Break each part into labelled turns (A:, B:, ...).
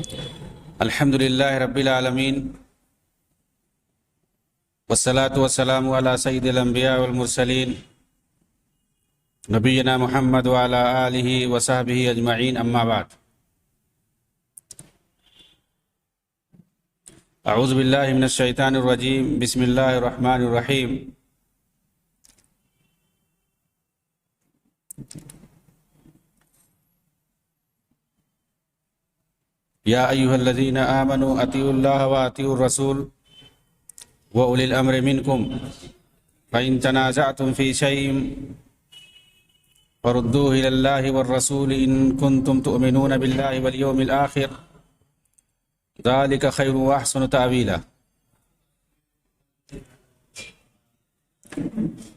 A: الحمد لله رب العالمين والصلاة والسلام على سيد الأنبياء والمرسلين نبينا محمد وعلى آله وصحبه أجمعين أما بعد أعوذ بالله من الشيطان الرجيم بسم الله الرحمن الرحيم يا أيها الذين آمنوا أطيعوا الله وأطيعوا الرسول وأولي الأمر منكم فإن تنازعتم في شيء فردوه إلى الله والرسول إن كنتم تؤمنون بالله واليوم الآخر ذلك خير وأحسن تأويلا.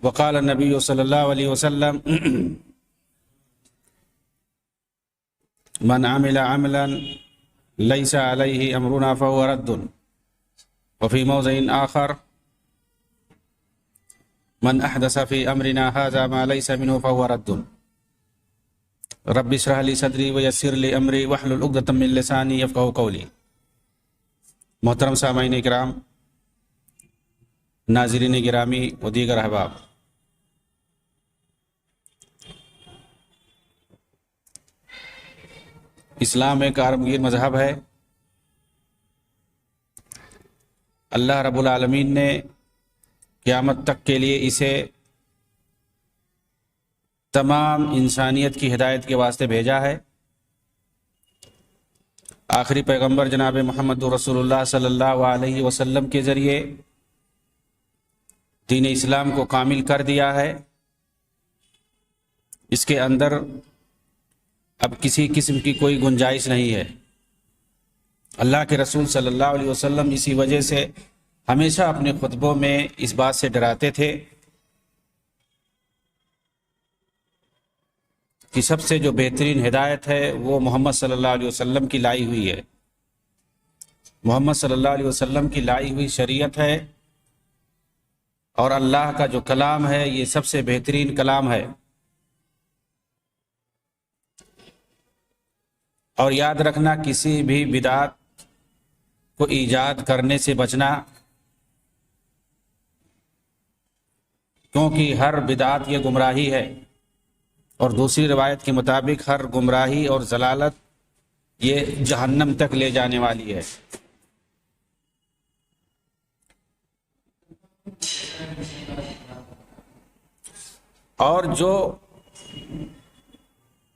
A: وقال النبي صلى الله عليه وسلم من عمل عملا ليس عليه أمرنا فهو رد. وفي موضع آخر من أحدث في أمرنا هذا ما ليس منه فهو رد. رب اشرح لي صدري ويسر لي أمري واحلل عقدة من لساني يفقهوا قولي. محترم سامعین کرام، ناظرین گرامی و دیگر احباب، اسلام ایک عالمگیر مذہب ہے۔ اللہ رب العالمین نے قیامت تک کے لیے اسے تمام انسانیت کی ہدایت کے واسطے بھیجا ہے۔ آخری پیغمبر جناب محمد رسول اللہ صلی اللہ علیہ وسلم کے ذریعے دین اسلام کو کامل کر دیا ہے۔ اس کے اندر اب کسی قسم کی کوئی گنجائش نہیں ہے۔ اللہ کے رسول صلی اللہ علیہ وسلم اسی وجہ سے ہمیشہ اپنے خطبوں میں اس بات سے ڈراتے تھے کہ سب سے جو بہترین ہدایت ہے وہ محمد صلی اللہ علیہ وسلم کی لائی ہوئی ہے۔ محمد صلی اللہ علیہ وسلم کی لائی ہوئی شریعت ہے، اور اللہ کا جو کلام ہے یہ سب سے بہترین کلام ہے۔ اور یاد رکھنا، کسی بھی بدعت کو ایجاد کرنے سے بچنا، کیونکہ ہر بدعت یہ گمراہی ہے، اور دوسری روایت کے مطابق ہر گمراہی اور ضلالت یہ جہنم تک لے جانے والی ہے۔ اور جو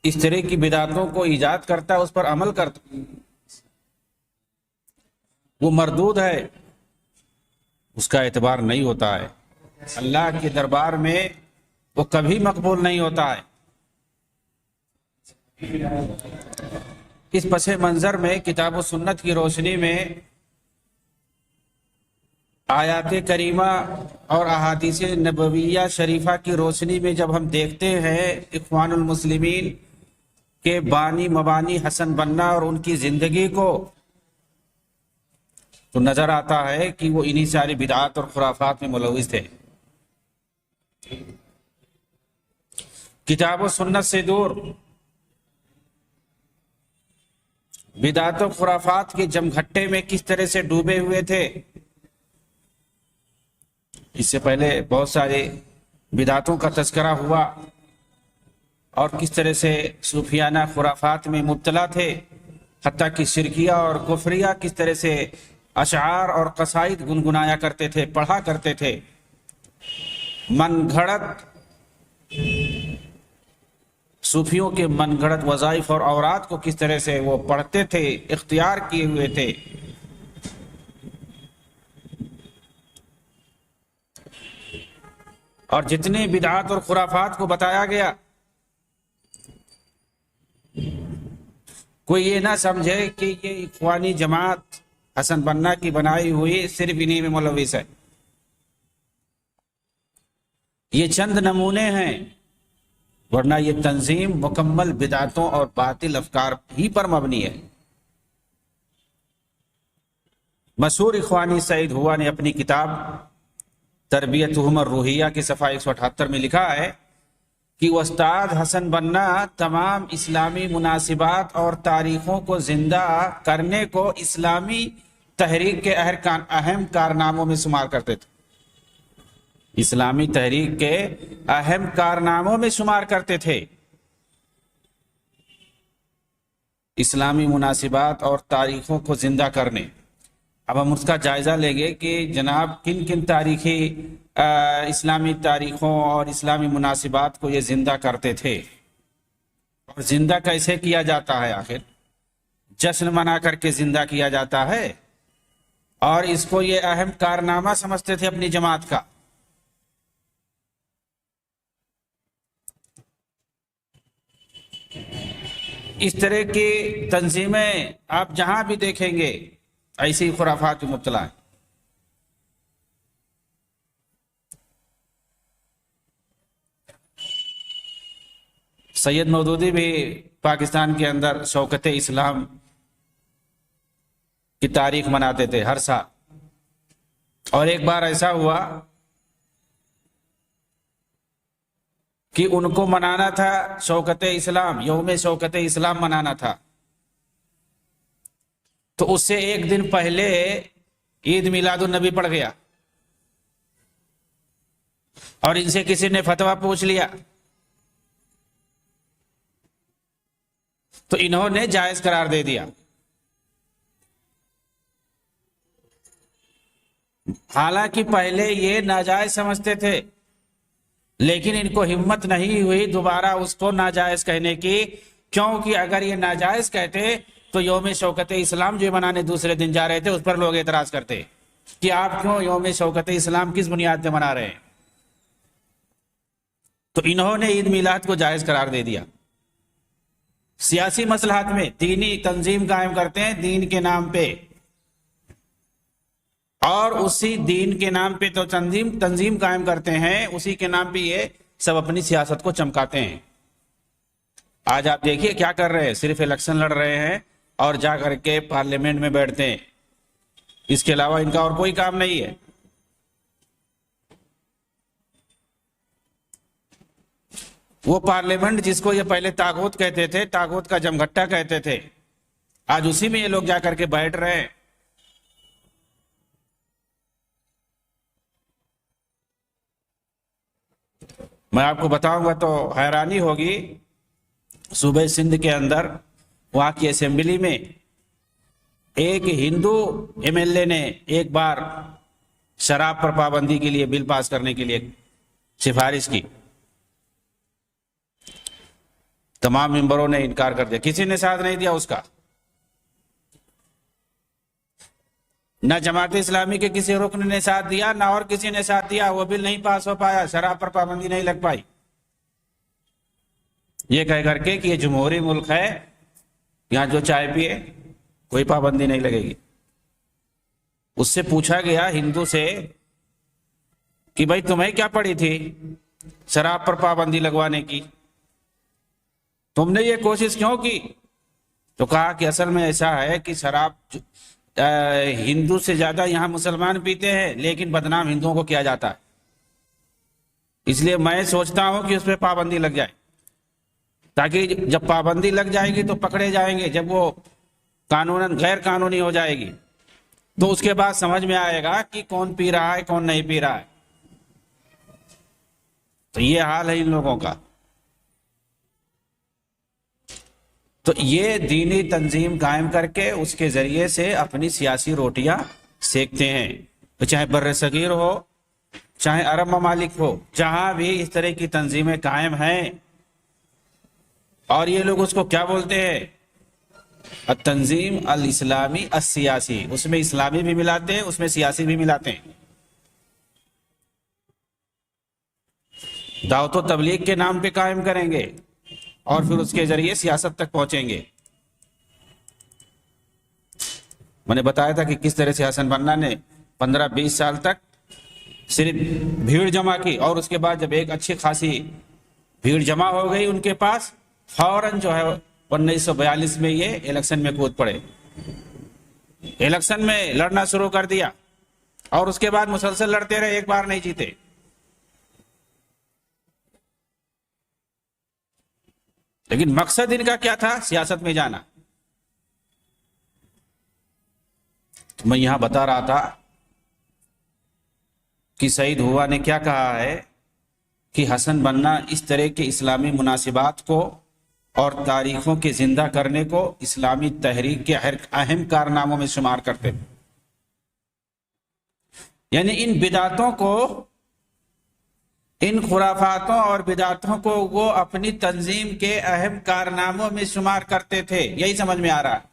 A: اس طرح کی بدعتوں کو ایجاد کرتا ہے، اس پر عمل کرتا، وہ مردود ہے، اس کا اعتبار نہیں ہوتا ہے۔ اللہ کے دربار میں وہ کبھی مقبول نہیں ہوتا ہے۔ اس پس منظر میں کتاب و سنت کی روشنی میں آیات کریمہ اور احادیث نبویہ شریفہ کی روشنی میں جب ہم دیکھتے ہیں اخوان المسلمین کے بانی مبانی حسن بننا اور ان کی زندگی کو، تو نظر آتا ہے کہ وہ انہی ساری بدعات اور خرافات میں ملوث تھے۔ کتاب و سنت سے دور بدعات و خرافات کے جمگھٹے میں کس طرح سے ڈوبے ہوئے تھے۔ اس سے پہلے بہت سارے بدعتوں کا تذکرہ ہوا، اور کس طرح سے صوفیانہ خرافات میں مبتلا تھے، حتیٰ کہ شرکیہ اور کفریہ کس طرح سے اشعار اور قصائد گنگنایا کرتے تھے، پڑھا کرتے تھے۔ من گھڑت صوفیوں کے من گھڑت وظائف اور اوراد کو کس طرح سے وہ پڑھتے تھے، اختیار کیے ہوئے تھے۔ اور جتنے بدعات اور خرافات کو بتایا گیا، کوئی یہ نہ سمجھے کہ یہ اخوانی جماعت حسن بننا کی بنائی ہوئی صرف انہی میں ملوث ہے۔ یہ چند نمونے ہیں، ورنہ یہ تنظیم مکمل بدعتوں اور باطل افکار ہی پر مبنی ہے۔ مشہور اخوانی سعید ہوا نے اپنی کتاب تربیتہم الروحیہ کی صفحہ 178 میں لکھا ہے کہ استاد حسن بننا تمام اسلامی مناسبات اور تاریخوں کو زندہ کرنے کو اسلامی تحریک کے اہم کارناموں میں شمار کرتے تھے، اسلامی تحریک کے اہم کارناموں میں شمار کرتے تھے، اسلامی مناسبات اور تاریخوں کو زندہ کرنے۔ اب ہم اس کا جائزہ لیں گے کہ جناب کن کن تاریخی اسلامی تاریخوں اور اسلامی مناسبات کو یہ زندہ کرتے تھے، اور زندہ کیسے کیا جاتا ہے؟ آخر جشن منا کر کے زندہ کیا جاتا ہے، اور اس کو یہ اہم کارنامہ سمجھتے تھے اپنی جماعت کا۔ اس طرح کی تنظیمیں آپ جہاں بھی دیکھیں گے ایسی خرافات میں مبتلا ہیں۔ سید مودودی بھی پاکستان کے اندر شوکت اسلام کی تاریخ مناتے تھے ہر سال، اور ایک بار ایسا ہوا کہ ان کو منانا تھا شوکت اسلام، یوم شوکت اسلام منانا تھا، تو اس سے ایک دن پہلے عید میلاد النبی پڑ گیا، اور ان سے کسی نے فتویٰ پوچھ لیا تو انہوں نے جائز قرار دے دیا۔ حالانکہ پہلے یہ ناجائز سمجھتے تھے، لیکن ان کو ہمت نہیں ہوئی دوبارہ اس کو ناجائز کہنے کی، کیونکہ اگر یہ ناجائز کہتے تو یوم شوکت اسلام جو منانے دوسرے دن جا رہے تھے اس پر لوگ اعتراض کرتے کہ آپ کیوں یوم شوکت اسلام کس بنیاد پہ منا رہے ہیں۔ تو انہوں نے عید میلاد کو جائز قرار دے دیا۔ سیاسی مصلحت میں دینی تنظیم قائم کرتے ہیں دین کے نام پہ، اور اسی دین کے نام پہ تو تنظیم قائم کرتے ہیں، اسی کے نام پہ یہ سب اپنی سیاست کو چمکاتے ہیں۔ آج آپ دیکھیے کیا کر رہے ہیں، صرف الیکشن لڑ رہے ہیں اور جا کر کے پارلیمنٹ میں بیٹھتے ہیں، اس کے علاوہ ان کا اور کوئی کام نہیں ہے۔ وہ پارلیمنٹ جس کو یہ پہلے طاغوت کہتے تھے، طاغوت کا جمگھٹا کہتے تھے، آج اسی میں یہ لوگ جا کر کے بیٹھ رہے ہیں۔ میں آپ کو بتاؤں گا تو حیرانی ہوگی، صوبہ سندھ کے اندر وہاں کی اسمبلی میں ایک ہندو ایم ایل اے نے ایک بار شراب پر پابندی کے لیے بل پاس کرنے کے لیے سفارش کی، تمام ممبروں نے انکار کر دیا، کسی نے ساتھ نہیں دیا اس کا، نہ جماعت اسلامی کے کسی رکن نے ساتھ دیا، نہ اور کسی نے ساتھ دیا، وہ بل نہیں پاس ہو پایا، شراب پر پابندی نہیں لگ پائی، یہ کہہ کر کے کہ یہ جمہوری ملک ہے، یہاں جو چائے پیے کوئی پابندی نہیں لگے گی۔ اس سے پوچھا گیا ہندو سے کہ بھائی تمہیں کیا پڑی تھی شراب پر پابندی لگوانے کی، تم نے یہ کوشش کیوں کی؟ تو کہا کہ اصل میں ایسا ہے کہ شراب ہندو سے زیادہ یہاں مسلمان پیتے ہیں، لیکن بدنام ہندوؤں کو کیا جاتا ہے، اس لیے میں سوچتا ہوں کہ اس پہ پابندی لگ جائے، تاکہ جب پابندی لگ جائے گی تو پکڑے جائیں گے، جب وہ قانوناً غیر قانونی ہو جائے گی تو اس کے بعد سمجھ میں آئے گا کہ کون پی رہا ہے کون نہیں پی رہا ہے۔ تو یہ حال ہے ان لوگوں کا۔ تو یہ دینی تنظیم قائم کر کے اس کے ذریعے سے اپنی سیاسی روٹیاں سیکتے ہیں، چاہے بر صغیر ہو چاہے عرب ممالک ہو، جہاں بھی اس طرح کی تنظیمیں قائم ہیں، اور یہ لوگ اس کو کیا بولتے ہیں؟ التنظیم الاسلامی السیاسی، اس میں اسلامی بھی ملاتے ہیں، اس میں سیاسی بھی ملاتے ہیں، دعوت و تبلیغ کے نام پہ قائم کریں گے اور پھر اس کے ذریعے سیاست تک پہنچیں گے۔ میں نے بتایا تھا کہ کس طرح سے حسن بننا نے 15-20 سال تک صرف بھیڑ جمع کی، اور اس کے بعد جب ایک اچھی خاصی بھیڑ جمع ہو گئی ان کے پاس، فوراً جو ہے 1942 میں یہ الیکشن میں کود پڑے، الیکشن میں لڑنا شروع کر دیا، اور اس کے بعد مسلسل لڑتے رہے، ایک بار نہیں جیتے۔ لیکن مقصد ان کا کیا تھا؟ سیاست میں جانا. تو میں یہاں بتا رہا تھا کہ سعید ہوا نے کیا کہا ہے کہ حسن بننا اس طرح کے اسلامی مناسبات کو اور تاریخوں کے زندہ کرنے کو اسلامی تحریک کے اہم کارناموں میں شمار کرتے. یعنی ان بدعتوں کو، ان خرافاتوں اور بدعتوں کو وہ اپنی تنظیم کے اہم کارناموں میں شمار کرتے تھے. یہی سمجھ میں آ رہا ہے.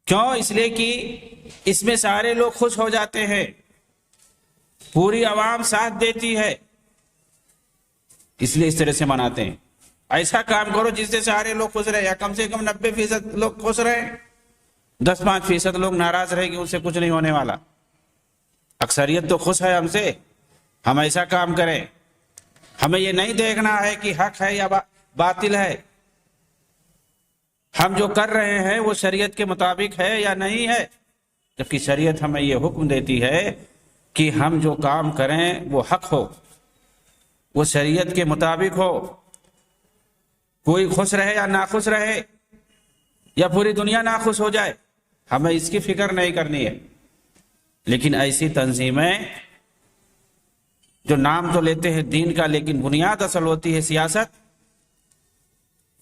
A: کیوں؟ اس لیے کہ اس میں سارے لوگ خوش ہو جاتے ہیں، پوری عوام ساتھ دیتی ہے، اس لیے اس طرح سے مناتے ہیں. ایسا کام کرو جس سے سارے لوگ خوش رہے، یا کم سے کم 90% لوگ خوش رہے، 10-5% لوگ ناراض رہے گی، اس سے کچھ نہیں ہونے والا. اکثریت تو خوش ہے ہم سے، ہم ایسا کام کریں. ہمیں یہ نہیں دیکھنا ہے کہ حق ہے یا باطل ہے، ہم جو کر رہے ہیں وہ شریعت کے مطابق ہے یا نہیں ہے. جبکہ شریعت ہمیں یہ حکم دیتی ہے کہ ہم جو کام کریں وہ حق ہو، وہ شریعت کے مطابق ہو. کوئی خوش رہے یا ناخوش رہے، یا پوری دنیا ناخوش ہو جائے، ہمیں اس کی فکر نہیں کرنی ہے. لیکن ایسی تنظیمیں جو نام تو لیتے ہیں دین کا، لیکن بنیاد اصل ہوتی ہے سیاست،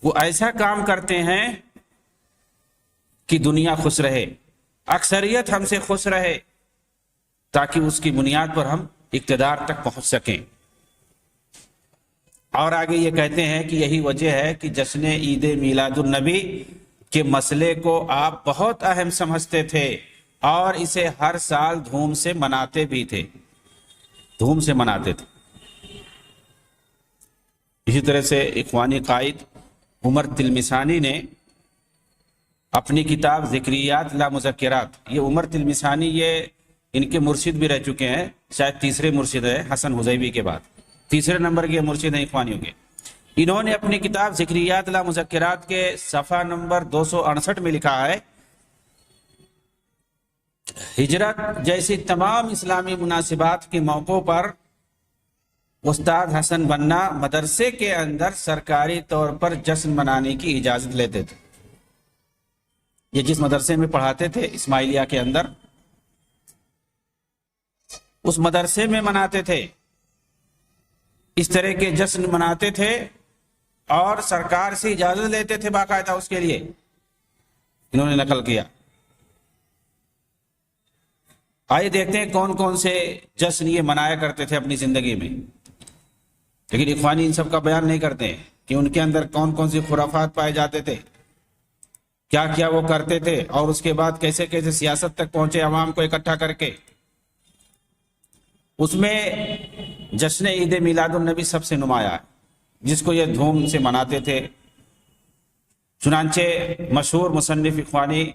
A: وہ ایسا کام کرتے ہیں کہ دنیا خوش رہے، اکثریت ہم سے خوش رہے، تاکہ اس کی بنیاد پر ہم اقتدار تک پہنچ سکیں. اور آگے یہ کہتے ہیں کہ یہی وجہ ہے کہ جشن عید میلاد النبی کے مسئلے کو آپ بہت اہم سمجھتے تھے اور اسے ہر سال دھوم سے مناتے بھی تھے. دھوم سے مناتے تھے. اسی طرح سے اخوانی قائد عمر تلمسانی نے اپنی کتاب ذکریات لا مذکرات، یہ عمر تلمسانی یہ ان کے مرشد بھی رہ چکے ہیں، شاید تیسرے مرشد ہے حسن حزیبی کے بعد، تیسرے نمبر کے مرشد ہیں اخوانیوں کے. انہوں نے اپنی کتاب ذکریات لا مذکرات کے صفحہ نمبر 268 میں لکھا ہے، ہجرت جیسی تمام اسلامی مناسبات کے موقعوں پر استاد حسن بننا مدرسے کے اندر سرکاری طور پر جشن منانے کی اجازت لیتے تھے. یہ جس مدرسے میں پڑھاتے تھے اسماعیلیہ کے اندر، اس مدرسے میں مناتے تھے، اس طرح کے جشن مناتے تھے اور سرکار سے اجازت لیتے تھے باقاعدہ اس کے لیے. انہوں نے نقل کیا. آئیے دیکھتے ہیں کون کون سے جشن یہ منایا کرتے تھے اپنی زندگی میں. لیکن اخوانی ان سب کا بیان نہیں کرتے ہیں کہ ان کے اندر کون کون سی خرافات پائے جاتے تھے، کیا کیا وہ کرتے تھے، اور اس کے بعد کیسے کیسے سیاست تک پہنچے عوام کو اکٹھا کر کے. اس میں جشن عید میلاد النبی سب سے نمایاں ہے، جس کو یہ دھوم سے مناتے تھے. چنانچہ مشہور مصنف اخوانی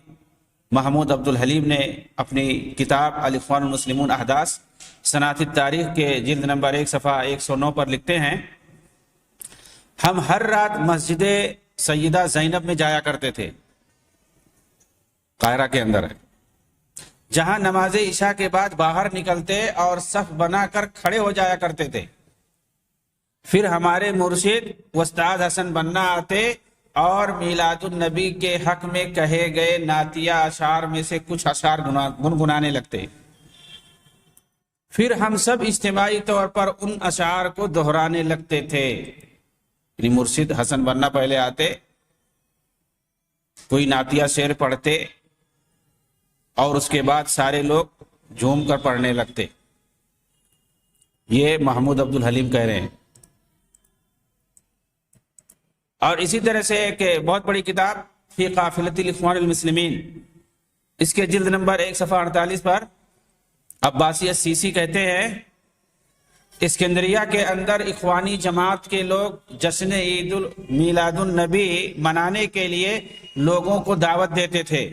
A: محمود عبد الحلیم نے اپنی کتاب الاخوان المسلمون احداث صنعت التاریخ کے جلد نمبر 1 صفحہ 109 پر لکھتے ہیں، ہم ہر رات مسجد سیدہ زینب میں جایا کرتے تھے، قاہرہ کے اندر ہے، جہاں نماز عشاء کے بعد باہر نکلتے اور صف بنا کر کھڑے ہو جایا کرتے تھے. پھر ہمارے مرشد استاد حسن بننا آتے اور میلاد النبی کے حق میں کہے گئے نعتیہ اشعار میں سے کچھ اشعار گنگنانے لگتے. پھر ہم سب اجتماعی طور پر ان اشعار کو دہرانے لگتے تھے. یعنی مرشد حسن بننا پہلے آتے، کوئی نعتیہ شعر پڑھتے، اور اس کے بعد سارے لوگ جھوم کر پڑھنے لگتے. یہ محمود عبد الحلیم کہہ رہے ہیں. اور اسی طرح سے ایک بہت بڑی کتاب فی قافلۃ الاخوان المسلمین، اس کے جلد نمبر 1 صفحہ 48 پر عباسی السیسی کہتے ہیں، اسکندریہ کے اندر اخوانی جماعت کے لوگ جشن عید میلاد النبی منانے کے لیے لوگوں کو دعوت دیتے تھے،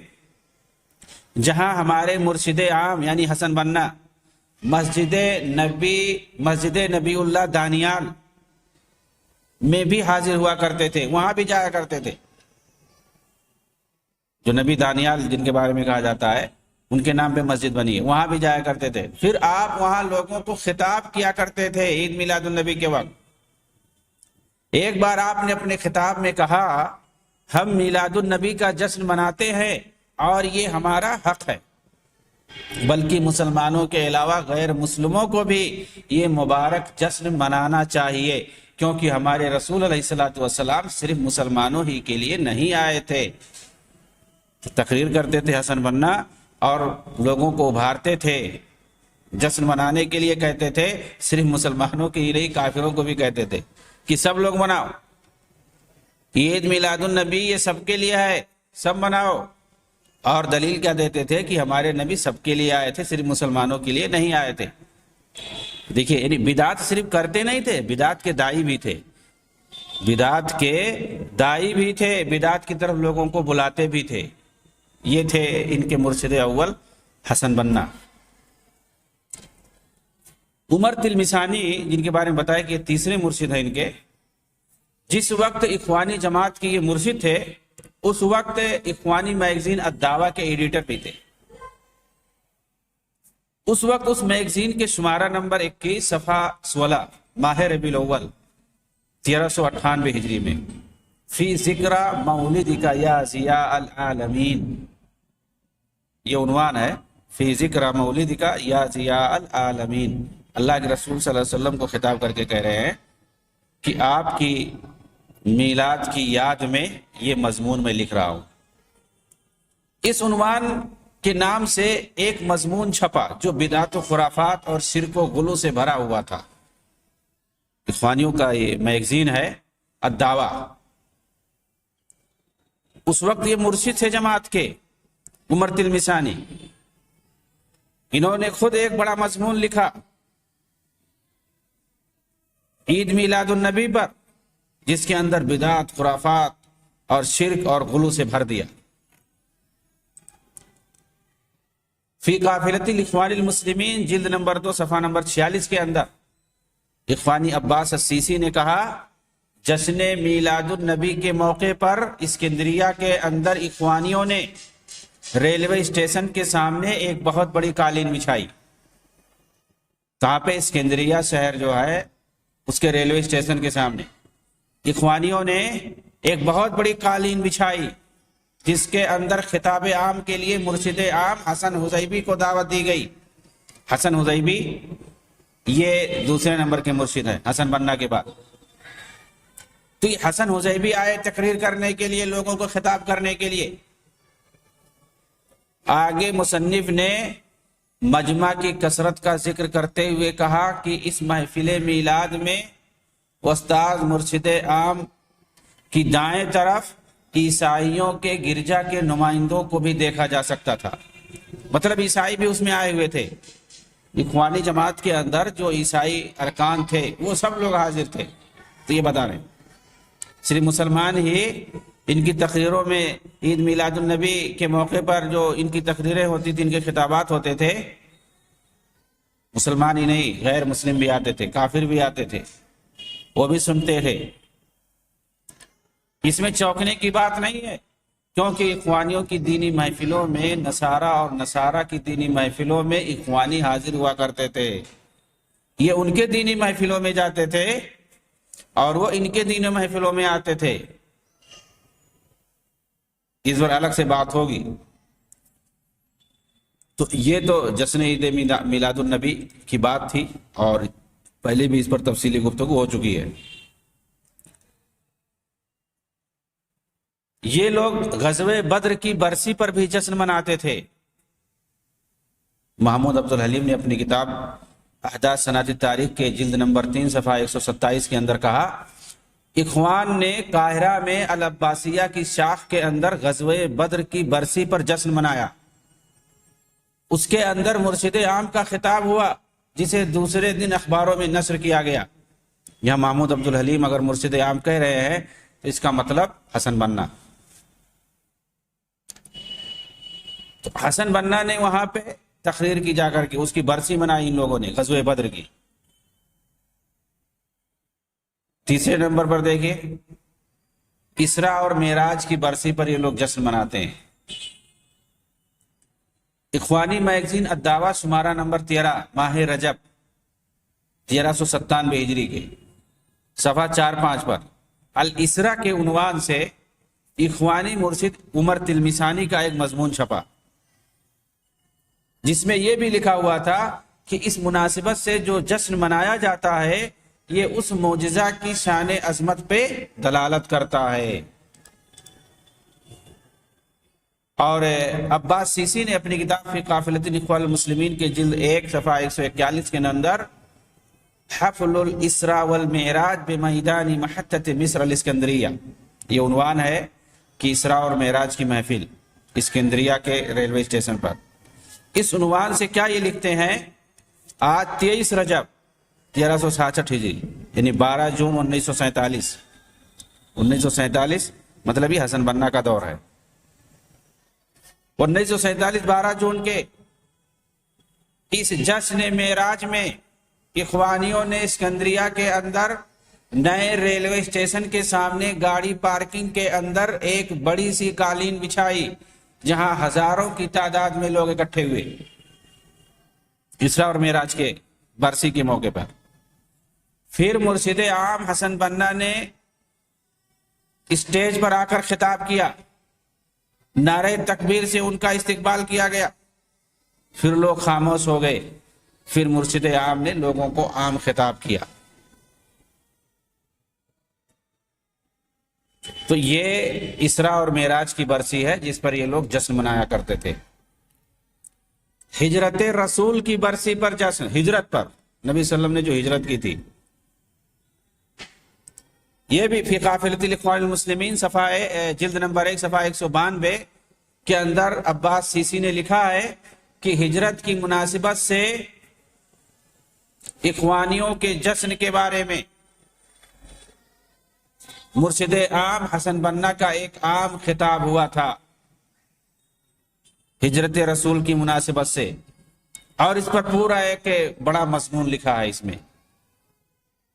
A: جہاں ہمارے مرشد عام یعنی حسن بننا مسجد نبی اللہ دانیال میں بھی حاضر ہوا کرتے تھے، وہاں بھی جایا کرتے تھے. جو نبی دانیال جن کے بارے میں کہا جاتا ہے، ان کے نام پہ مسجد بنی ہے، وہاں بھی جایا کرتے تھے. پھر آپ وہاں لوگوں کو خطاب کیا کرتے تھے عید میلاد النبی کے وقت. ایک بار آپ نے اپنے خطاب میں کہا ہم میلاد النبی کا جشن مناتے ہیں اور یہ ہمارا حق ہے، بلکہ مسلمانوں کے علاوہ غیر مسلموں کو بھی یہ مبارک جشن منانا چاہیے، کیونکہ ہمارے رسول علیہ الصلوۃ والسلام صرف مسلمانوں ہی کے لیے نہیں آئے تھے۔ تقریر کرتے تھے حسن بنا اور لوگوں کو ابھارتے تھے، جشن منانے کے لیے کہتے تھے، صرف مسلمانوں کے ہی نہیں کافروں کو بھی کہتے تھے کہ سب لوگ مناؤ، عید میلاد النبی یہ سب کے لیے ہے، سب مناؤ۔ اور دلیل کیا دیتے تھے کہ ہمارے نبی سب کے لیے آئے تھے، صرف مسلمانوں کے لیے نہیں آئے تھے۔ دیکھیے یعنی بدعت صرف کرتے نہیں تھے، بدعت کے دائی بھی تھے، بدعت کے دائی بھی تھے، بدعت کی طرف لوگوں کو بلاتے بھی تھے۔ یہ تھے ان کے مرشد اول حسن بنا۔ عمر تلمسانی جن کے بارے میں بتایا کہ یہ تیسرے مرشد ہیں ان کے، جس وقت اخوانی جماعت کے یہ مرشد تھے اس وقت اخوانی میگزین الدعوہ کے ایڈیٹر بھی تھے۔ اس وقت اس میگزین کے شمارہ نمبر 21 صفحہ 16 ماہ ربیع الاول 1398 ہجری میں فی ذکر مولدک یا ضیاء العالمین، یہ عنوان ہے، فی ذکر مولدک یا ضیاء العالمین۔ اللہ کے رسول صلی اللہ علیہ وسلم کو خطاب کر کے کہہ رہے ہیں کہ آپ کی میلاد کی یاد میں یہ مضمون میں لکھ رہا ہوں۔ اس عنوان کے نام سے ایک مضمون چھپا جو بدعت و خرافات اور شرک و غلو سے بھرا ہوا تھا۔ اخوانیوں کا یہ میگزین ہے الدعوہ۔ اس وقت یہ مرشد تھے جماعت کے عمر تلمسانی، انہوں نے خود ایک بڑا مضمون لکھا عید میلاد النبی پر، جس کے اندر بدعت، خرافات اور شرک اور غلو سے بھر دیا۔ فی قافلۃ الاخوان المسلمین جلد نمبر 2 صفحہ نمبر 46 کے اندر اخوانی عباس السیسی نے کہا جشن میلاد النبی کے موقع پر اسکندریہ کے اندر اخوانیوں نے ریلوے اسٹیشن کے سامنے ایک بہت بڑی قالین بچھائی۔ کہاں پہ؟ اسکندریہ شہر جو ہے اس کے ریلوے اسٹیشن کے سامنے اخوانیوں نے ایک بہت بڑی قالین بچھائی، جس کے اندر خطاب عام کے لیے مرشد عام حسن حزیبی کو دعوت دی گئی۔ حسن حزیبی یہ دوسرے نمبر کے مرشد ہیں حسن بنا کے بعد۔ تو یہ حسن حزیبی آئے تقریر کرنے کے لیے، لوگوں کو خطاب کرنے کے لیے۔ آگے مصنف نے مجمع کی کثرت کا ذکر کرتے ہوئے کہا کہ اس محفل میلاد میں استاد مرشد عام کی دائیں طرف عیسائیوں کے گرجا کے نمائندوں کو بھی دیکھا جا سکتا تھا، مطلب عیسائی بھی اس میں آئے ہوئے تھے۔ اخوانی جماعت کے اندر جو عیسائی ارکان تھے وہ سب لوگ حاضر تھے۔ تو یہ بتا رہے ہیں صرف مسلمان ہی ان کی تقریروں میں عید میلاد النبی کے موقع پر جو ان کی تقریریں ہوتی تھیں، ان کے خطابات ہوتے تھے، مسلمان ہی نہیں غیر مسلم بھی آتے تھے، کافر بھی آتے تھے، وہ بھی سنتے تھے۔ اس میں چونکنے کی بات نہیں ہے، کیونکہ اخوانیوں کی دینی محفلوں میں نصارہ کی دینی محفلوں میں اخوانی حاضر ہوا کرتے تھے۔ یہ ان کے دینی محفلوں میں جاتے تھے اور وہ ان کے دینی محفلوں میں آتے تھے۔ اس پر الگ سے بات ہوگی۔ تو یہ تو جشن عید میلاد النبی کی بات تھی، اور پہلے بھی اس پر تفصیلی گفتگو ہو چکی ہے۔ یہ لوگ غزوہ بدر کی برسی پر بھی جشن مناتے تھے۔ محمود عبد الحلیم نے اپنی کتاب احداث صنعتی تاریخ کے جلد نمبر 3 صفحہ 127 کے اندر کہا اخوان نے قاہرہ میں العباسیہ کی شاخ کے اندر غزوہ بدر کی برسی پر جشن منایا۔ اس کے اندر مرشد عام کا خطاب ہوا، جسے دوسرے دن اخباروں میں نشر کیا گیا۔ یہاں محمود عبد الحلیم اگر مرشد عام کہہ رہے ہیں تو اس کا مطلب حسن بنا۔ تو حسن بنا نے وہاں پہ تقریر کی جا کر کے، اس کی برسی منائی ان لوگوں نے غزوہ بدر کی۔ تیسرے نمبر پر دیکھیں، اسراء اور معراج کی برسی پر یہ لوگ جشن مناتے ہیں۔ اخوانی میگزین الدعوہ شمارہ نمبر 13 ماہ رجب 1397 ہجری کے صفحہ 4-5 پر الاسرا کے عنوان سے اخوانی مرشد عمر تلمسانی کا ایک مضمون چھپا، جس میں یہ بھی لکھا ہوا تھا کہ اس مناسبت سے جو جشن منایا جاتا ہے یہ اس معجزہ کی شان عظمت پہ دلالت کرتا ہے۔ اور عباس سیسی نے اپنی کتاب فی قافلۃ الاخوان المسلمین کے جلد 1 صفحہ 141 کے اندر حفل الاسراء والمعراج بمیدان محطۃ مصر الاسکندریہ، یہ عنوان ہے کہ اسراء اور معراج کی محفل اسکندریہ کے ریلوے اسٹیشن پر۔ اس عنوان سے کیا یہ لکھتے ہیں، آج 23 رجب 1366 ہجری یعنی 12 جون 1947 مطلب یہ حسن بنا کا دور ہے۔ 1947 12 جون کے اس جشن معراج میں اخوانیوں نے اسکندریہ کے اندر نئے ریلوے اسٹیشن کے سامنے گاڑی پارکنگ کے اندر ایک بڑی سی قالین بچھائی، جہاں ہزاروں کی تعداد میں لوگ اکٹھے ہوئے اسراء اور معراج کے برسی کے موقع پر۔ پھر مرشد عام حسن بنا نے اسٹیج پر آ کر خطاب کیا، نعرہ تکبیر سے ان کا استقبال کیا گیا، پھر لوگ خاموش ہو گئے، پھر مرشد عام نے لوگوں کو عام خطاب کیا۔ تو یہ اسراء اور معراج کی برسی ہے جس پر یہ لوگ جشن منایا کرتے تھے۔ ہجرت رسول کی برسی پر جشن، ہجرت پر نبی صلی اللہ علیہ وسلم نے جو ہجرت کی تھی، یہ بھی فی قافلۃ الاخوان المسلمین جلد نمبر 1 صفحہ 192 کے اندر عباس سیسی نے لکھا ہے کہ ہجرت کی مناسبت سے اخوانیوں کے جشن کے بارے میں مرشد عام حسن بنا کا ایک عام خطاب ہوا تھا ہجرت رسول کی مناسبت سے، اور اس پر پورا ایک بڑا مضمون لکھا ہے اس میں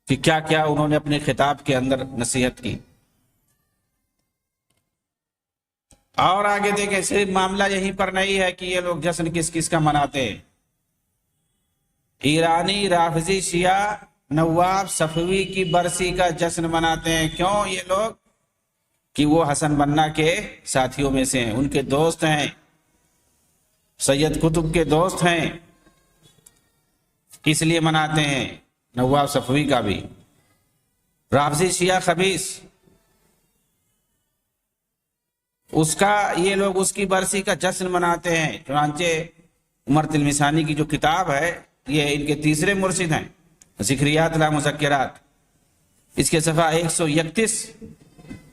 A: کہ کیا کیا انہوں نے اپنے خطاب کے اندر نصیحت کی۔ اور آگے دیکھیں، صرف معاملہ یہیں پر نہیں ہے کہ یہ لوگ جشن کس کس کا مناتے ہیں۔ ایرانی رافضی شیعہ نواب صفوی کی برسی کا جشن مناتے ہیں۔ کیوں یہ لوگ؟ کہ وہ حسن بنا کے ساتھیوں میں سے ہیں، ان کے دوست ہیں، سید قطب کے دوست ہیں، اس لیے مناتے ہیں۔ نواب صفوی کا بھی رافضی شیعہ خبیث، اس کا یہ لوگ اس کی برسی کا جشن مناتے ہیں۔ چنانچہ عمر تلمسانی کی جو کتاب ہے، یہ ان کے تیسرے مرشد ہیں، ذکریات لا مذکرات، اس کے صفحہ 131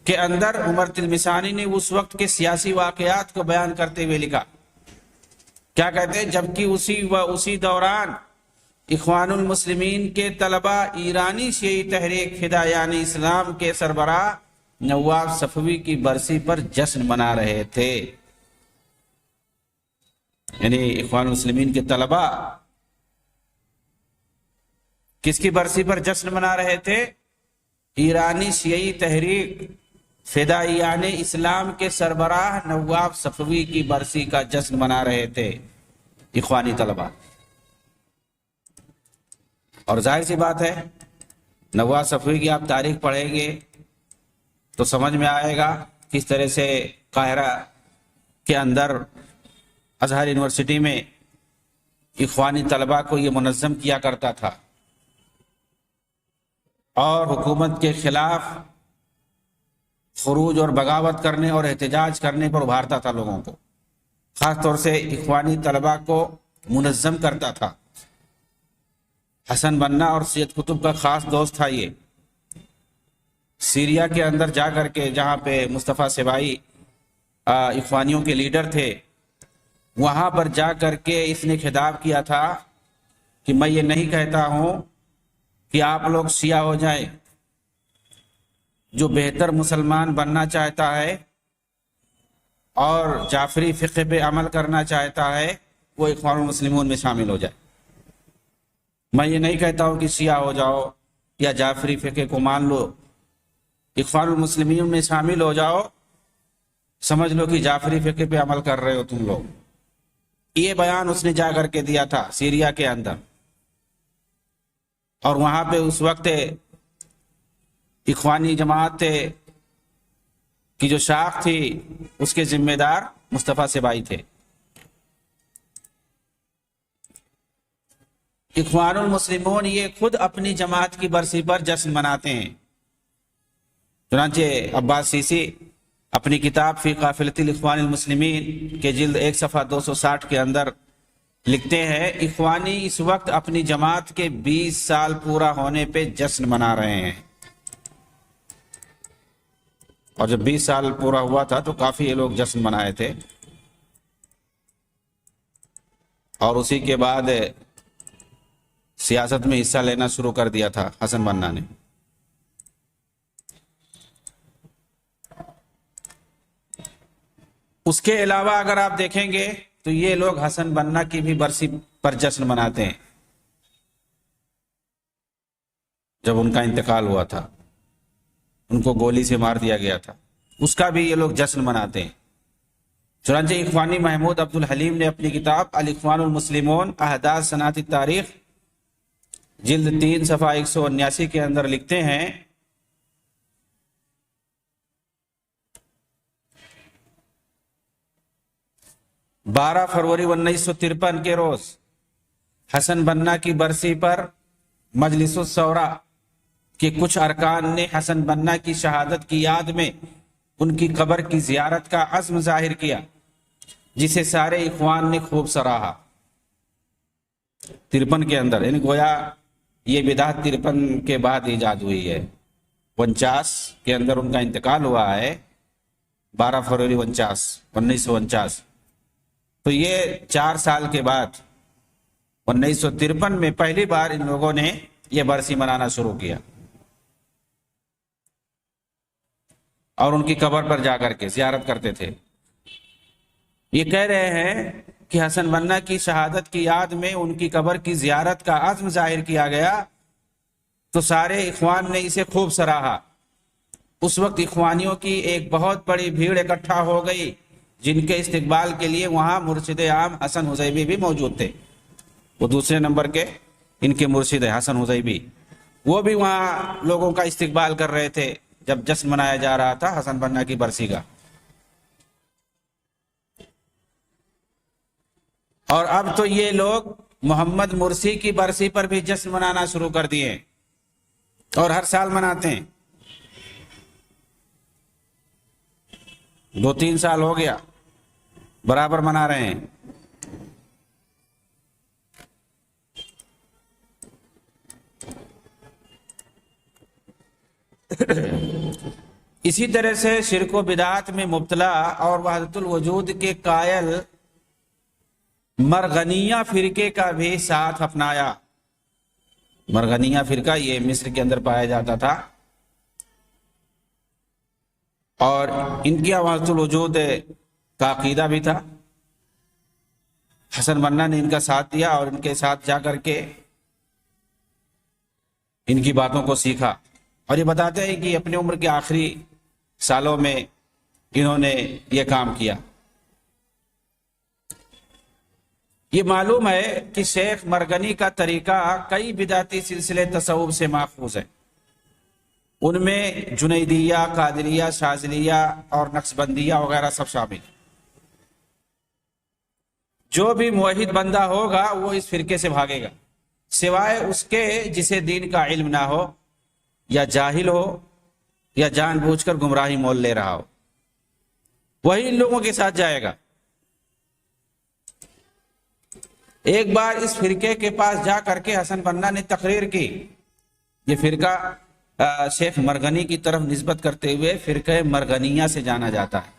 A: کے اندر عمر تلمسانی نے اس وقت کے سیاسی واقعات کو بیان کرتے ہوئے لکھا، کیا کہتے ہیں، جبکہ اسی دوران اخوان المسلمین کے طلبہ ایرانی شیعی تحریک فدایان اسلام کے سربراہ نواب صفوی کی برسی پر جشن منا رہے تھے۔ یعنی اخوان المسلمین کے طلبہ کس کی برسی پر جشن منا رہے تھے؟ ایرانی شیعی تحریک فدائیان اسلام کے سربراہ نواب صفوی کی برسی کا جشن منا رہے تھے اخوانی طلبہ۔ اور ظاہر سی بات ہے، نواب صفوی کی آپ تاریخ پڑھیں گے تو سمجھ میں آئے گا کس طرح سے قاہرہ کے اندر ازہر یونیورسٹی میں اخوانی طلبہ کو یہ منظم کیا کرتا تھا اور حکومت کے خلاف خروج اور بغاوت کرنے اور احتجاج کرنے پر ابھارتا تھا لوگوں کو، خاص طور سے اخوانی طلبہ کو منظم کرتا تھا۔ حسن بنا اور سید قطب کا خاص دوست تھا یہ۔ سیریا کے اندر جا کر کے، جہاں پہ مصطفیٰ سبائی اخوانیوں کے لیڈر تھے، وہاں پر جا کر کے اس نے خطاب کیا تھا کہ میں یہ نہیں کہتا ہوں کہ آپ لوگ شیعہ ہو جائیں، جو بہتر مسلمان بننا چاہتا ہے اور جعفری فقہ پہ عمل کرنا چاہتا ہے وہ اخوان المسلمون میں شامل ہو جائے۔ میں یہ نہیں کہتا ہوں کہ شیعہ ہو جاؤ یا جعفری فقہ کو مان لو، اخوان المسلمین میں شامل ہو جاؤ، سمجھ لو کہ جعفری فقہ پہ عمل کر رہے ہو تم لوگ۔ یہ بیان اس نے جا کر کے دیا تھا سیریا کے اندر، اور وہاں پہ اس وقت اخوانی جماعت کی جو شاخ تھی اس کے ذمہ دار مصطفیٰ سبائی تھے۔ اخوان المسلمون یہ خود اپنی جماعت کی برسی پر جشن مناتے ہیں۔ چنانچہ عباس سیسی اپنی کتاب فی قافلۃ الاخوان المسلمین کے جلد 1 صفحہ 260 کے اندر لکھتے ہیں، اخوانی اس وقت اپنی جماعت کے 20 سال پورا ہونے پہ جشن منا رہے ہیں۔ اور جب 20 سال پورا ہوا تھا تو کافی یہ لوگ جشن منائے تھے، اور اسی کے بعد سیاست میں حصہ لینا شروع کر دیا تھا حسن بنا نے۔ اس کے علاوہ اگر آپ دیکھیں گے تو یہ لوگ حسن بنا کی بھی برسی پر جشن مناتے ہیں۔ جب ان کا انتقال ہوا تھا، ان کو گولی سے مار دیا گیا تھا، اس کا بھی یہ لوگ جشن مناتے ہیں۔ چنانچہ اخوانی محمود عبد الحلیم نے اپنی کتاب الاخوان المسلمون احداث صنعت التاریخ جلد 3 صفحہ 179 کے اندر لکھتے ہیں، بارہ فروری 1953 کے روز حسن بنا کی برسی پر مجلس الشورا کے کچھ ارکان نے حسن بنا کی شہادت کی یاد میں ان کی قبر کی زیارت کا عزم ظاہر کیا، جسے سارے اخوان نے خوب سراہا۔ 53 کے اندر، یعنی گویا یہ بدعت 53 کے بعد ایجاد ہوئی ہے۔ 49 کے اندر ان کا انتقال ہوا ہے، 12 فروری 1949۔ تو یہ 4 سال کے بعد 1953 میں پہلی بار ان لوگوں نے یہ برسی منانا شروع کیا، اور ان کی قبر پر جا کر کے زیارت کرتے تھے۔ یہ کہہ رہے ہیں کہ حسن بنا کی شہادت کی یاد میں ان کی قبر کی زیارت کا عزم ظاہر کیا گیا تو سارے اخوان نے اسے خوب سراہا۔ اس وقت اخوانیوں کی ایک بہت بڑی بھیڑ اکٹھا ہو گئی، جن کے استقبال کے لیے وہاں مرشد عام حسن حزیبی بھی موجود تھے۔ وہ دوسرے نمبر کے ان کے مرشد ہیں حسن حزیبی، وہ بھی وہاں لوگوں کا استقبال کر رہے تھے جب جشن منایا جا رہا تھا حسن بنا کی برسی کا۔ اور اب تو یہ لوگ محمد مرسی کی برسی پر بھی جشن منانا شروع کر دیے اور ہر سال مناتے ہیں۔ 2-3 سال ہو گیا برابر منا رہے ہیں۔ اسی طرح سے شرک و بدعات میں مبتلا اور وحدت الوجود کے قائل مرغنیہ فرقے کا بھی ساتھ اپنایا۔ مرغنیہ فرقہ یہ مصر کے اندر پایا جاتا تھا، اور ان کی وحدت الوجود کا عقیدہ بھی تھا۔ حسن بنا نے ان کا ساتھ دیا اور ان کے ساتھ جا کر کے ان کی باتوں کو سیکھا، اور یہ بتاتے ہیں کہ اپنی عمر کے آخری سالوں میں انہوں نے یہ کام کیا۔ یہ معلوم ہے کہ شیخ مرغنی کا طریقہ کئی بدعتی سلسلے تصوف سے ماخوذ ہے۔ ان میں جنیدیہ، قادریہ، شاذلیہ اور نقشبندیہ وغیرہ سب شامل ہیں۔ جو بھی موحد بندہ ہوگا وہ اس فرقے سے بھاگے گا، سوائے اس کے جسے دین کا علم نہ ہو، یا جاہل ہو، یا جان بوجھ کر گمراہی مول لے رہا ہو، وہی ان لوگوں کے ساتھ جائے گا۔ ایک بار اس فرقے کے پاس جا کر کے حسن بنا نے تقریر کی۔ یہ فرقہ شیخ مرغنی کی طرف نسبت کرتے ہوئے فرقہ مرغنیہ سے جانا جاتا ہے۔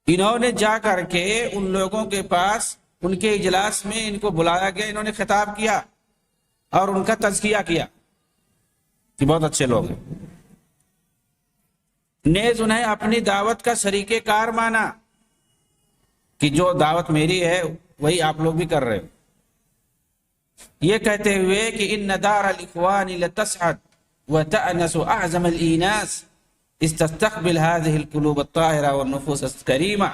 A: انہوں نے جا کر کے ان لوگوں کے پاس، ان کے اجلاس میں ان کو بلایا گیا، انہوں نے خطاب کیا اور ان کا تزکیہ کیا کہ بہت اچھے لوگ ہیں۔ نیز انہیں اپنی دعوت کا شریک کار مانا کہ جو دعوت میری ہے وہی آپ لوگ بھی کر رہے ہو، یہ کہتے ہوئے کہ ان دار الاخوان لتسعد وتأنس اعظم الاناس استستقبل هذه القلوب الطاهرة والنفوس الكريمة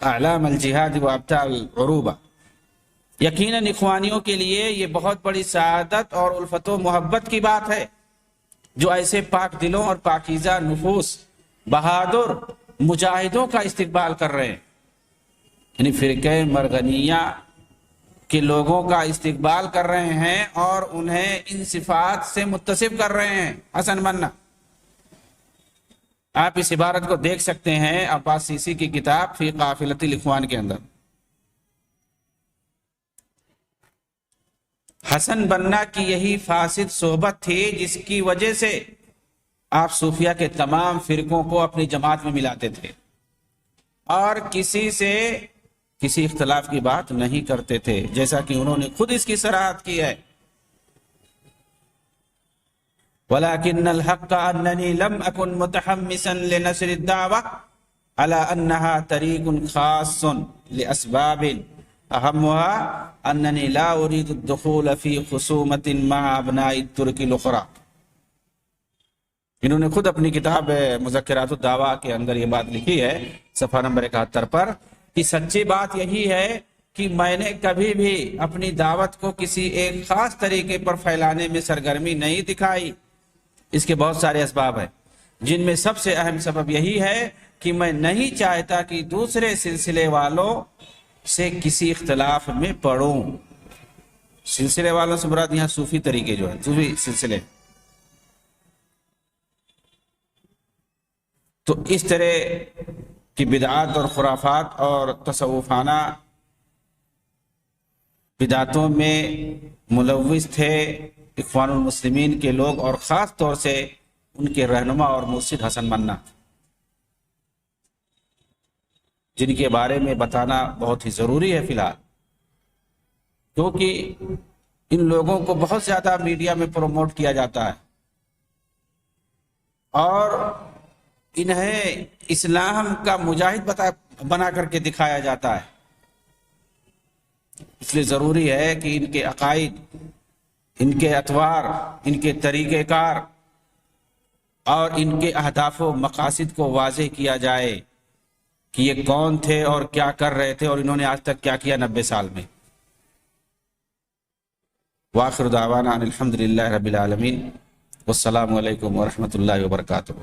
A: اعلام الجهاد وابتاع العروبة۔ یقیناً اخوانیوں کے لیے یہ بہت بڑی سعادت اور الفت و محبت کی بات ہے جو ایسے پاک دلوں اور پاکیزہ نفوس بہادر مجاہدوں کا استقبال کر رہے ہیں، یعنی فرقہ مرغنیہ کے لوگوں کا استقبال کر رہے ہیں اور انہیں ان صفات سے متصف کر رہے ہیں حسن بننا۔ آپ اس عبارت کو دیکھ سکتے ہیں عباس سیسی کی کتاب فی قافلۃ الاخوان کے اندر۔ حسن بننا کی یہی فاسد صحبت تھی جس کی وجہ سے آپ صوفیہ کے تمام فرقوں کو اپنی جماعت میں ملاتے تھے اور کسی سے کسی اختلاف کی بات نہیں کرتے تھے، جیسا کہ انہوں نے خود اس کی صراحت کی ہے۔ وَلَكِنَّ الْحَقَّ أَنَّنِي لَمْ أَكُنْ مُتَحَمِّسًا لِنَشْرِ الدَّعْوَةِ عَلَىٰ أَنَّهَا طَرِيقٌ خَاصٌ لِأَسْبَابٍ أَهَمُّهَا أَنَّنِي لَا أُرِيدُ الدُّخُولَ فِي خُصُومَةٍ مَعَ أَبْنَاءِ التُّرْكِ الْأُخْرَىٰ۔ انہوں نے خود اپنی کتاب مذکرات الدعوہ کے اندر یہ بات لکھی ہے صفحہ نمبر 71 پر کہ سچی بات یہی ہے کہ میں نے کبھی بھی اپنی دعوت کو کسی ایک خاص طریقے پر پھیلانے میں سرگرمی نہیں دکھائی۔ اس کے بہت سارے اسباب ہیں، جن میں سب سے اہم سبب یہی ہے کہ میں نہیں چاہتا کہ دوسرے سلسلے والوں سے کسی اختلاف میں پڑوں۔ سلسلے والوں سے مراد یہاں صوفی طریقے جو ہیں، صوفی سلسلے۔ تو اس طرح کی بدعات اور خرافات اور تصوفانہ بدعاتوں میں ملوث تھے اخوان المسلمین کے لوگ، اور خاص طور سے ان کے رہنما اور مرشد حسن بننا، جن کے بارے میں بتانا بہت ہی ضروری ہے فی الحال، کیونکہ ان لوگوں کو بہت زیادہ میڈیا میں پروموٹ کیا جاتا ہے اور انہیں اسلام کا مجاہد بنا کر کے دکھایا جاتا ہے۔ اس لیے ضروری ہے کہ ان کے عقائد، ان کے اطوار، ان کے طریقہ کار اور ان کے اہداف و مقاصد کو واضح کیا جائے کہ یہ کون تھے اور کیا کر رہے تھے اور انہوں نے آج تک کیا کیا 90 سال میں۔ وآخر دعوانا ان الحمدللہ رب العالمین، والسلام علیکم ورحمۃ اللہ وبرکاتہ۔